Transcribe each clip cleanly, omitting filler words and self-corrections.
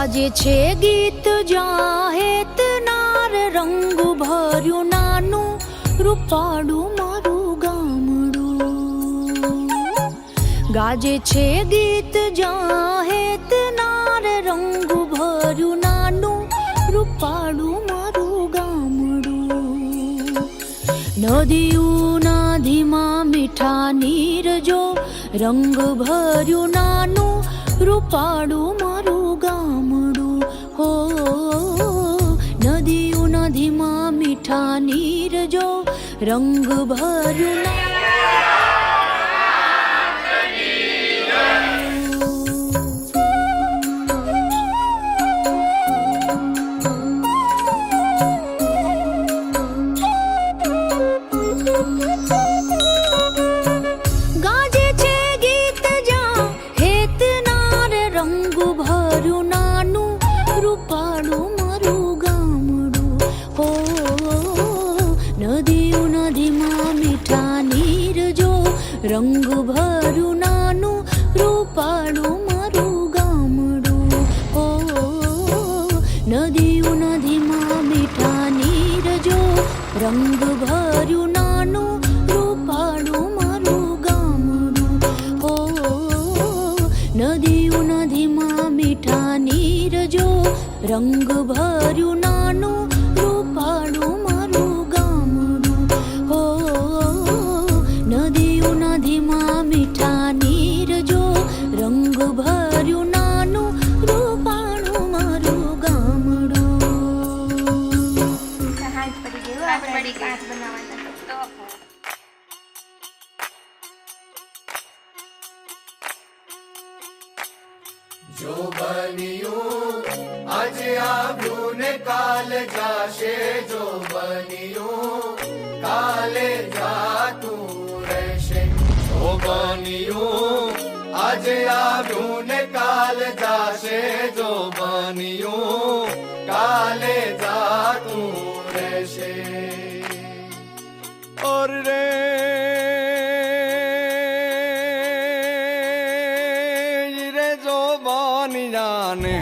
ગાજે છે ગીત જાહેત નાર રંગ ભર્યું નાનું રૂપાડું મારું ગામડું. ગાજે છે ગીત જાહેત નાર રંગ ભર્યું નાનું રૂપાડું મારું ગામડું. નદીઓના ધીમા મીઠા નીર જો રંગ ભર્યું નાનું રૂપાડું મારું ગામડું. હો નદીઓના ધીમા મીઠા નીર જો રંગ ભર્યું રંગ ભર્યું નાનું રૂપાળું મારું ગામડું. ઓ નદીઓના ધીમા મીઠા નીર જો રંગ ભર્યું નાનું રૂપાળું મારું ગામડું. ઓ નદીઓના ધીમા મીઠા નીર જો રંગ ભર્યું નાનું રૂપાળું મારું ગામડું. ઓ નદીઓના ધીમા મીઠા નીર જો રંગ ભર્યું નાનું રૂપાળું મારું ગામડું. હાથ પડી ગયું આપણે કાચ બનાવવાના તો જો બન્યું આજે આવ્યું ને કાલ જાશે. જો બન્યું કાલે જાતું રહેશે. જો બન્યું આજે આવ્યું ને કાલ જાશે. જો બન્યું કાલે જાતું રહેશે. ઓર રે જાને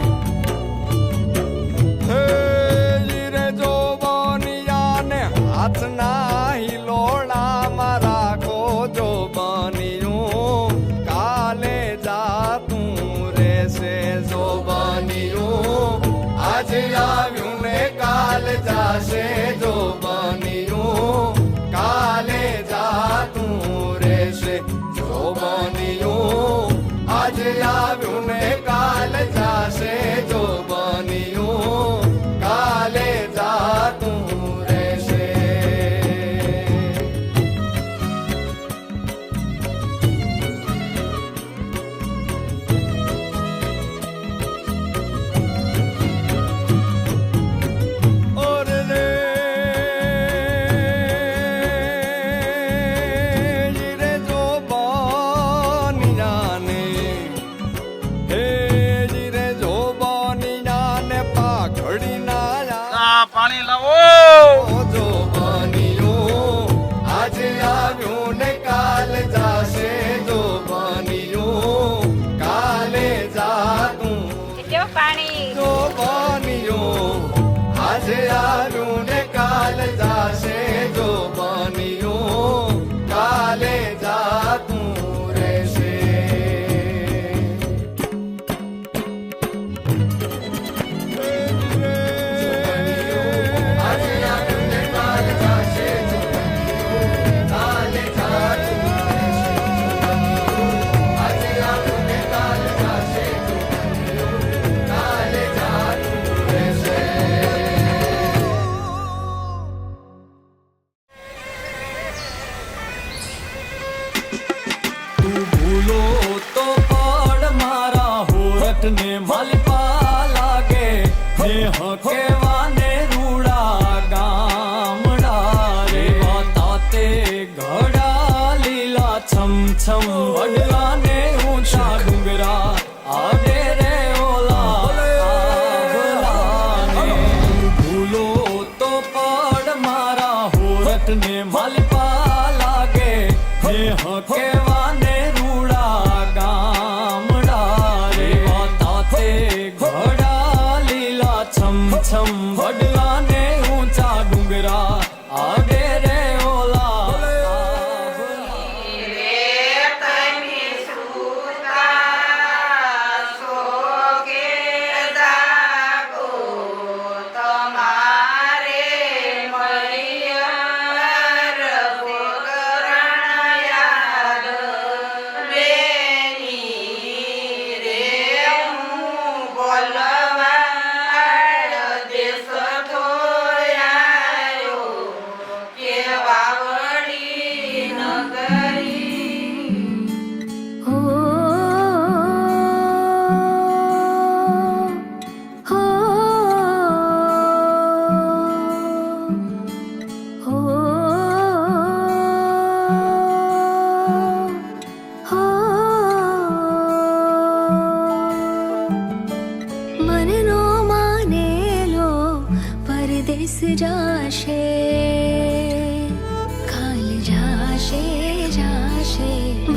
રે જો બનિયાને હાથના હિલોડામાં રાખો. જો બન્યું કાલે જાતું રહેશે. જો બન્યું આજે આવ્યું ને કાલ જાશે. જો બન્યું કાલે જાતું રહેશે. જો બન્યું આજે આવ્યું ને કાલ જાશે. જો બન્યું કાલે જાતું રહેશે. ઓર રે જો બનિયાને પાણી લાવો. જો બન્યું આજે આવ્યું ને કાલ જાશે. જો બન્યું કાલે જાતું. પાણી જો બન્યું આજે આવ્યું ને કાલ જાશે. જો બન્યું કાલે જાતું રહેશે. ને માલપા લાગે ને હકેવાને રૂડા ગામડા રે. તાતે ઘડા લીલા છમ છમ વડલાને ઊંચા ડુંગરા આગે રે ઓલા આભલાને. ભૂલો તો પડ મારા હોરઠ ને માલપા લાગે ને હકેવાને રૂડા ગામડા રે. તાતે ઘડા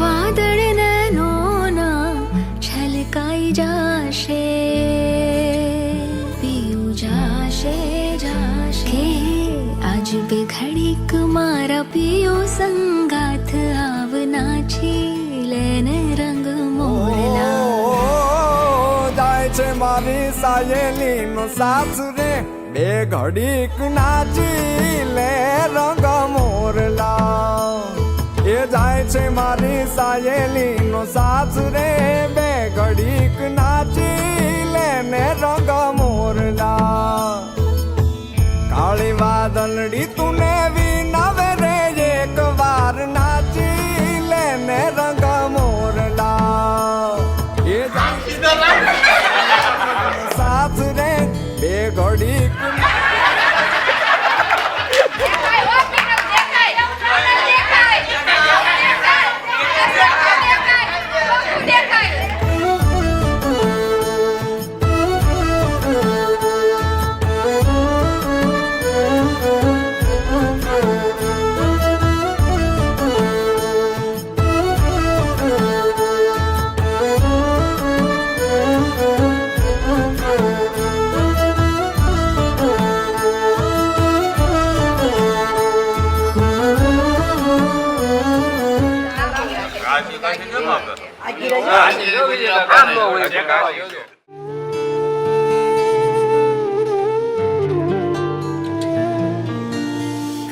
વાદળ નૈનોના છલકાઈ જાશે, પીયું જાશે જાશે આજ બે ઘડીક મારા પિયો સંગાથ આવના છીલેને રંગ મોરલા. જાય છે મારી સાયેલી નો સાથ રે, બે ઘડીક નાચી લે રંગ મોરલા. એ જાય છે મારી સાયેલી નો સાથ રે, બે ઘડીક નાચી લે ને રંગ મોરલા. કાળી વાદળડી તુને વિનાવે રે, એક વાર નાચી લે ને રંગ મોરલા. એ સાથ રે બે ઘડીક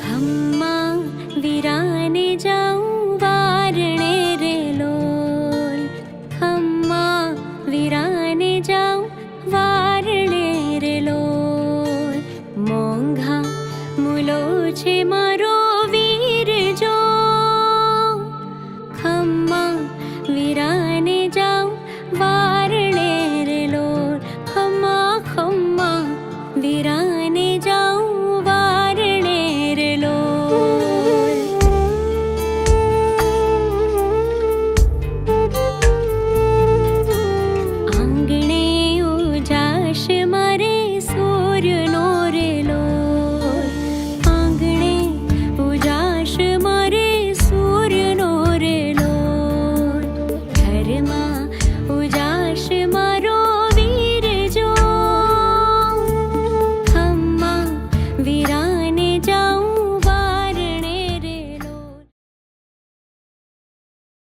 ખમ્મા વિરાને જાઉં વારણે રે લોલ, ખમ્મા વિરાને જાઉં વારણે રે લોલ. મોંઘા મૂલો છે મારો વીર જો, ખમ્મા વિરાને જાઉં વા